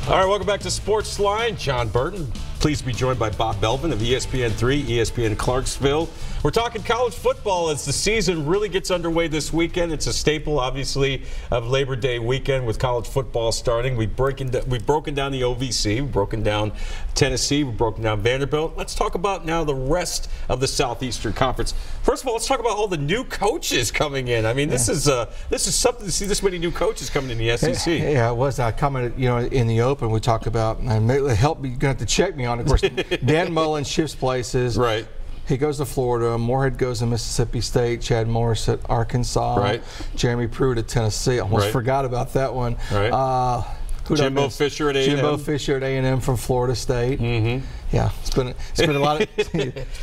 All right, welcome back to SportsLine. John Burton. Pleased to be joined by Bob Belvin of ESPN3, ESPN Clarksville. We're talking college football as the season really gets underway this weekend. It's a staple, obviously, of Labor Day weekend with college football starting. We've broken down the OVC, we've broken down Tennessee, we've broken down Vanderbilt. Let's talk about now the rest of the Southeastern Conference. First of all, let's talk about all the new coaches coming in. I mean, this is something to see this many new coaches coming in the SEC. Yeah, it was. I commented, in the open we talk about, and help me, you're going to have to check me on it. Of course, Dan Mullen shifts places. Right. He goes to Florida. Moorhead goes to Mississippi State. Chad Morris at Arkansas. Right. Jeremy Pruitt at Tennessee. I almost forgot about that one. Right. Jimbo Fisher at A&M. Jimbo Fisher at A&M from Florida State. Mm-hmm. Yeah, it's been a lot. It's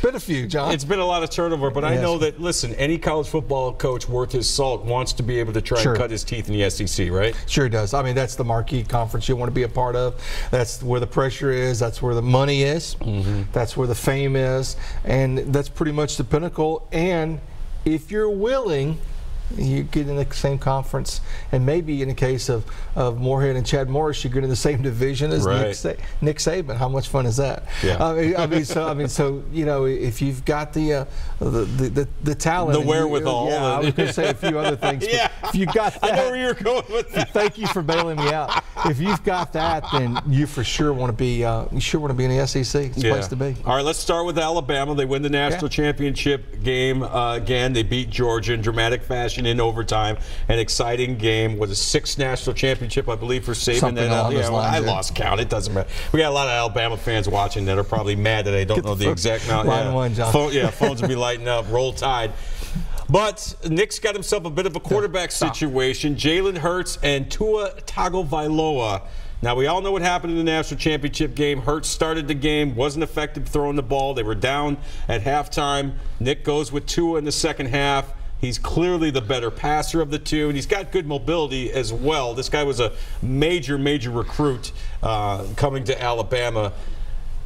been a few, John. It's been a lot of turnover, but I know that. Listen, any college football coach worth his salt wants to be able to try and cut his teeth in the SEC, right? Sure does. I mean, that's the marquee conference you want to be a part of. That's where the pressure is. That's where the money is. Mm-hmm. That's where the fame is, and that's pretty much the pinnacle. And if you're willing, you get in the same conference, and maybe in the case of Moorhead and Chad Morris, you get in the same division as Nick Saban. How much fun is that? Yeah. I mean, so if you've got the talent, the wherewithal. I was going to say a few other things. Yeah. If you got that, I know where you're going with that. Thank you for bailing me out. If you've got that, then you for sure want to be. You sure want to be in the SEC. It's a place to be. All right, let's start with Alabama. They win the national championship game again. They beat Georgia in dramatic fashion in overtime. An exciting game. Was a 6th national championship, I believe, for Saban. I lost count. It doesn't matter. We got a lot of Alabama fans watching that are probably mad that I don't know the exact amount. Line one, John. Phones will be lighting up. Roll Tide. But Nick's got himself a bit of a quarterback situation. Jalen Hurts and Tua Tagovailoa. Now, we all know what happened in the national championship game. Hurts started the game, wasn't effective throwing the ball. They were down at halftime. Nick goes with Tua in the second half. He's clearly the better passer of the two, and he's got good mobility as well. This guy was a major, major recruit coming to Alabama.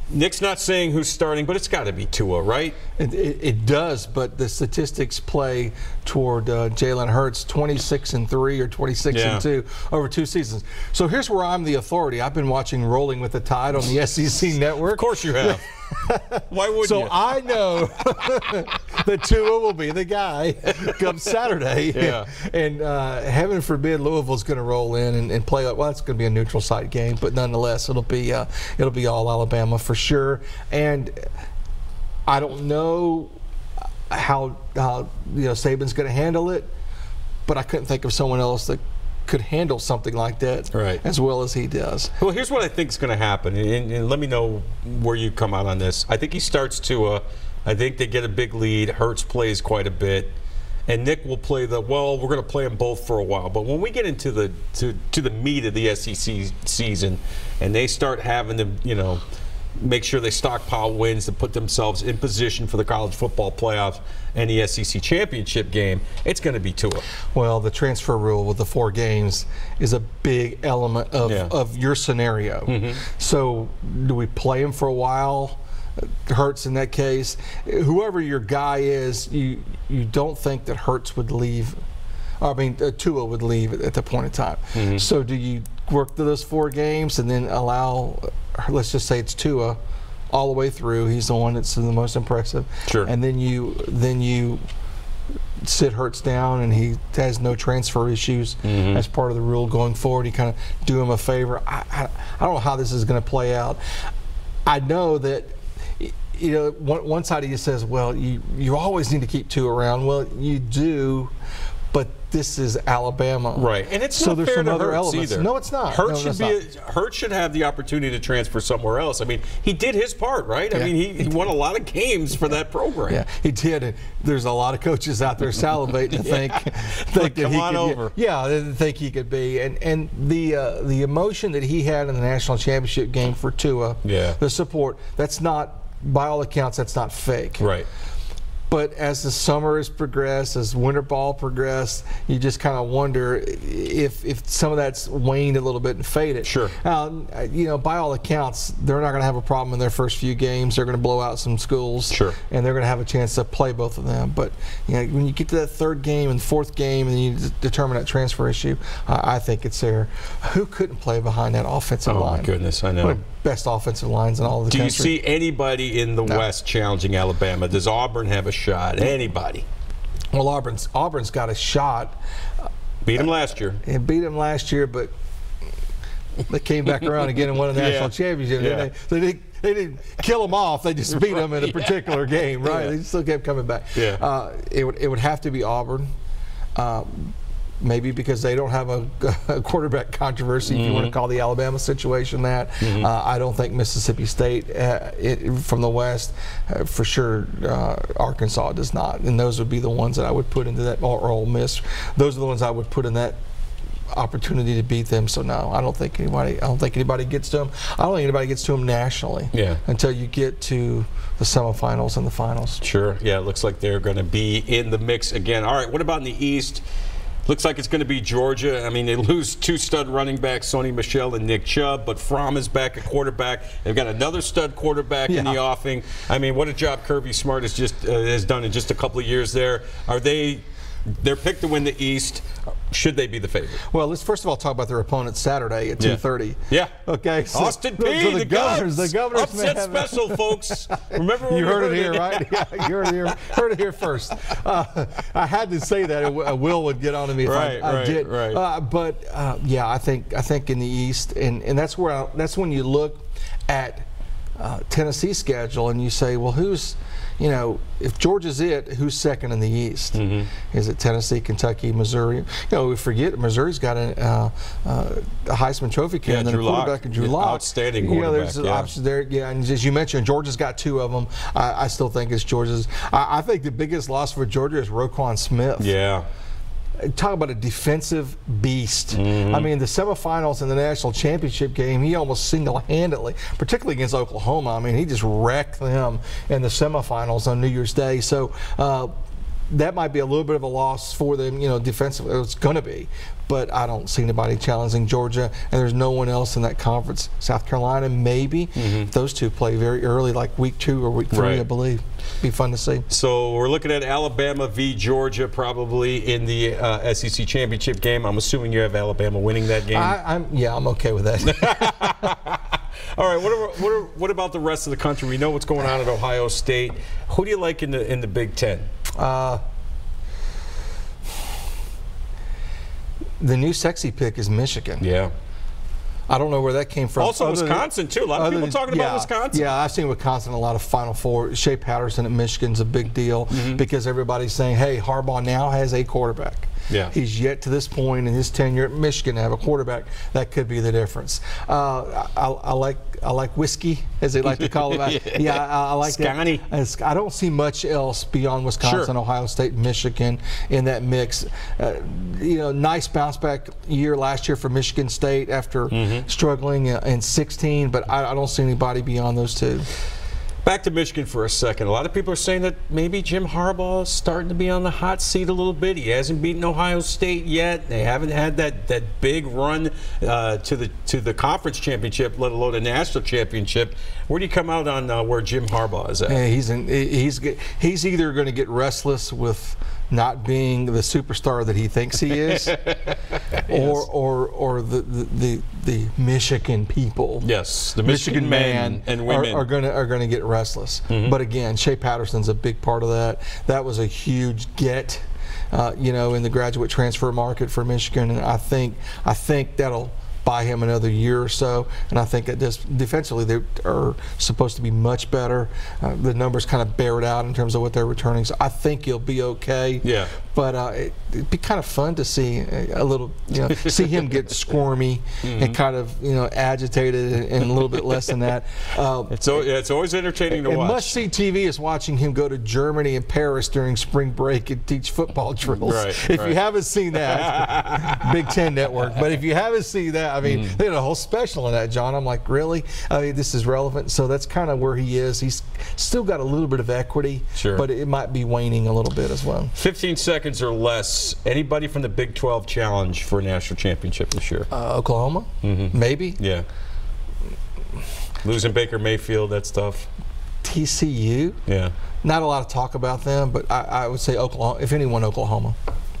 Nick's not saying who's starting, but it's got to be Tua, right? It does, but the statistics play toward Jalen Hurts 26-3 or 26-2 over 2 seasons. So here's where I'm the authority. I've been watching Rolling with the Tide on the SEC Network. Of course you have. Why wouldn't you? So I know that Tua will be the guy come Saturday. Yeah. And heaven forbid Louisville's going to roll in and play. Well, it's going to be a neutral site game, but nonetheless, it'll be all Alabama for sure. And I don't know how Saban's going to handle it, but I couldn't think of someone else that could handle something like that as well as he does. Well, here's what I think is going to happen, and let me know where you come out on this. I think he starts Tua. I think they get a big lead. Hurts plays quite a bit, and Nick will play we're going to play them both for a while. But when we get into the meat of the SEC season, and they start having to make sure they stockpile wins to put themselves in position for the college football playoffs and the SEC championship game, it's going to be Tua. Well, the transfer rule with the 4 games is a big element of your scenario. Mm-hmm. So do we play him for a while? Hurts in that case. Whoever your guy is, you don't think that Hurts would leave. I mean, Tua would leave at the point in time. Mm-hmm. So do you work through those 4 games and then allow, let's just say it's Tua all the way through? He's the one that's the most impressive. Sure. And then you sit Hurts down and he has no transfer issues as part of the rule going forward. You kind of do him a favor. I don't know how this is going to play out. I know that one side of you says, well, you always need to keep Tua around. Well, you do. But this is Alabama, right? And it's so not there's fair some to other Hurts elements. either. No, it's not. Hurts should have the opportunity to transfer somewhere else. I mean, he did his part, right? Yeah. I mean, he won a lot of games for that program. Yeah, he did. And there's a lot of coaches out there salivating to think that come he on could over. They think he could be. And the emotion that he had in the national championship game for Tua, the support, that's not, by all accounts, that's not fake. Right. But as the summer has progressed, as winter ball progressed, you just kind of wonder if some of that's waned a little bit and faded. Sure. You know, by all accounts, they're not going to have a problem in their first few games. They're going to blow out some schools. Sure. And they're going to have a chance to play both of them. But you know, when you get to that third game and fourth game, and you determine that transfer issue, I think it's there. Who couldn't play behind that offensive line? Oh my goodness, I know. One of the best offensive lines in all of the country. Do you see anybody in the West challenging Alabama? Does Auburn have a shot? Anybody? Well, Auburn's got a shot. Beat them last year. It beat them last year, but they came back around again and won a national championship. Yeah. They didn't kill them off. They just beat them in a particular game, right? Yeah. They still kept coming back. Yeah. It would have to be Auburn. Maybe because they don't have a quarterback controversy, if you want to call the Alabama situation that. I don't think Mississippi State from the West, for sure, Arkansas does not. And those would be the ones that I would put into that, or Ole Miss. Those are the ones I would put in that opportunity to beat them. So no, I don't think anybody gets to them. I don't think anybody gets to them nationally. Until you get to the semifinals and the finals. Sure. Yeah, it looks like they're going to be in the mix again. All right, what about in the East? Looks like it's going to be Georgia. I mean, they lose two stud running backs, Sony Michel and Nick Chubb, but Fromm is back at quarterback. They've got another stud quarterback in the offing. I mean, what a job Kirby Smart has done in just a couple of years there. They're picked to win the East. Should they be the favorite? Well, let's first of all talk about their opponent Saturday at 2:30. Yeah. Okay. So Austin Peay, the Governors. The Governors upset special, folks. Remember when you heard it here, right? Yeah, you heard it here first. I had to say that. Will would get on to me if I did. But yeah, I think in the East, and that's when you look at Tennessee's schedule and you say, well, who's, you know, if Georgia's who's second in the East? Is it Tennessee, Kentucky, Missouri? You know, we forget Missouri's got a Heisman Trophy candidate, and a quarterback in Drew Lock. Outstanding quarterback. There's options there. Yeah, and as you mentioned, Georgia's got two of them. I still think it's Georgia's. I think the biggest loss for Georgia is Roquan Smith. Yeah. Talk about a defensive beast. I mean, the semifinals in the national championship game, he almost single-handedly, particularly against Oklahoma, I mean, he just wrecked them in the semifinals on New Year's Day. So that might be a little bit of a loss for them, you know, defensively. It's going to be. But I don't see anybody challenging Georgia, and there's no one else in that conference. South Carolina, maybe. Those two play very early, like week 2 or week 3, I believe. Be fun to see. So we're looking at Alabama v. Georgia probably in the SEC championship game. I'm assuming you have Alabama winning that game. I'm okay with that. All right. What about the rest of the country? We know what's going on at Ohio State. Who do you like in the Big Ten? The new sexy pick is Michigan. Yeah. I don't know where that came from. Also Wisconsin, too. A lot of people talking about Wisconsin. Yeah, I've seen Wisconsin a lot of Final Four. Shea Patterson at Michigan's a big deal because everybody's saying, hey, Harbaugh now has a quarterback. Yeah. He's yet to this point in his tenure at Michigan to have a quarterback. That could be the difference. I like whiskey, as they like to call it. I like Scotty. that. I don't see much else beyond Wisconsin, Ohio State, Michigan in that mix. You know, nice bounce back year last year for Michigan State after struggling in 16, but I don't see anybody beyond those two. Back to Michigan for a second. A lot of people are saying that maybe Jim Harbaugh is starting to be on the hot seat a little bit. He hasn't beaten Ohio State yet. They haven't had that big run to the conference championship, let alone a national championship. Where do you come out on where Jim Harbaugh is at? He's either going to get restless with not being the superstar that he thinks he is, or the Michigan people. Yes, the Michigan men and women are going to get restless. But again, Shea Patterson's a big part of that. That was a huge get, you know, in the graduate transfer market for Michigan, and I think that'll buy him another year or so, and I think that defensively they are supposed to be much better. The numbers kind of bear it out in terms of what they're returning, so I think he'll be okay. Yeah. But it'd be kind of fun to see a little, you know, see him get squirmy and kind of, you know, agitated and a little bit less than that. It's always entertaining to watch. Must-see TV is watching him go to Germany and Paris during spring break and teach football drills. If you haven't seen that, Big Ten Network. But if you haven't seen that, I mean, they had a whole special on that, John. I'm like, really? I mean, this is relevant. So that's kind of where he is. He's still got a little bit of equity, but it might be waning a little bit as well. 15 seconds or less. Anybody from the Big 12 challenge for a national championship this year? Oklahoma, maybe. Yeah. Losing Baker Mayfield, that's tough. TCU. Yeah. Not a lot of talk about them, but I would say Oklahoma, if anyone, Oklahoma.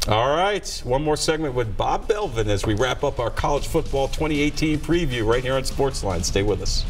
All right. One more segment with Bob Belvin as we wrap up our college football 2018 preview right here on SportsLine. Stay with us.